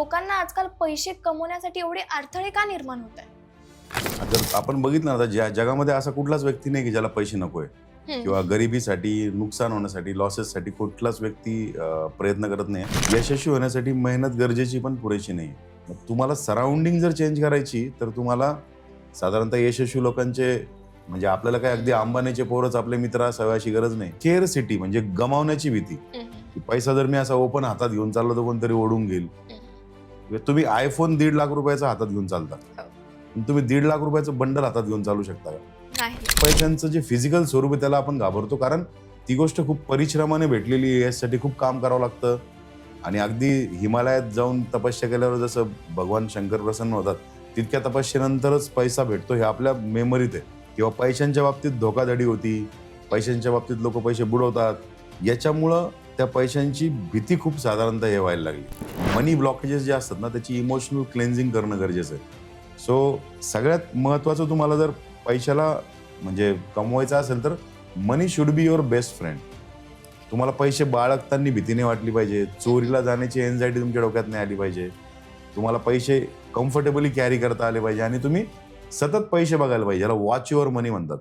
लोकांना आजकाल पैसे कमवण्यासाठी एवढे अडथळे का निर्माण होत आहेत? जर आपण बघितलं ना, तर जगामध्ये असा कुठलाच व्यक्ती नाही की ज्याला पैसे नकोय किंवा गरिबीसाठी, नुकसान होण्यासाठी, लॉसेससाठी कुठलाच व्यक्ती प्रयत्न करत नाही. यशस्वी होण्यासाठी मेहनत गरजेची पण पुरेशी नाही. मग तुम्हाला सराउंडिंग जर चेंज करायची तर तुम्हाला साधारणतः यशस्वी लोकांचे म्हणजे आपल्याला काय अगदी अंबानीचे पोरच आपले मित्र असावे अशी गरज नाही. केअरसिटी म्हणजे गमावण्याची भीती. की पैसा जर मी असा ओपन हातात घेऊन चाललो तर कोणतरी ओढून घेईल. तुम्ही आयफोन 1.5 लाख रुपयाचा हातात घेऊन चालता, पण तुम्ही 1.5 लाख रुपयाचं बंडल हातात घेऊन चालू शकता का? नाही. पैशांचं जे फिजिकल स्वरूप आहे त्याला आपण घाबरतो, कारण ती गोष्ट खूप परिश्रमाने भेटलेली आहे. यासाठी खूप काम करावं लागतं आणि अगदी हिमालयात जाऊन तपस्या केल्यावर जसं भगवान शंकर प्रसन्न होतात, तितक्या तपस्येनंतरच पैसा भेटतो हे आपल्या मेमरीत आहे. किंवा पैशांच्या बाबतीत धोकाधडी होती, पैशांच्या बाबतीत लोक पैसे बुडवतात. याच्यामुळं त्या पैशांची भीती खूप साधारणतः हे व्हायला लागली. मनी ब्लॉकेजेस जे असतात ना, त्याची इमोशनल क्लेन्झिंग करणं गरजेचं आहे. सो सगळ्यात महत्त्वाचं, तुम्हाला जर पैशाला म्हणजे कमवायचं असेल तर money should be your best friend. तुम्हाला पैसे बाळगताना भीती नाही वाटली पाहिजे, चोरीला जाण्याची एन्झायटी तुमच्या डोक्यात नाही आली पाहिजे. तुम्हाला पैसे कम्फर्टेबली कॅरी करता आले पाहिजे आणि तुम्ही सतत पैसे बघायला पाहिजे, याला वॉच युअर मनी म्हणतात.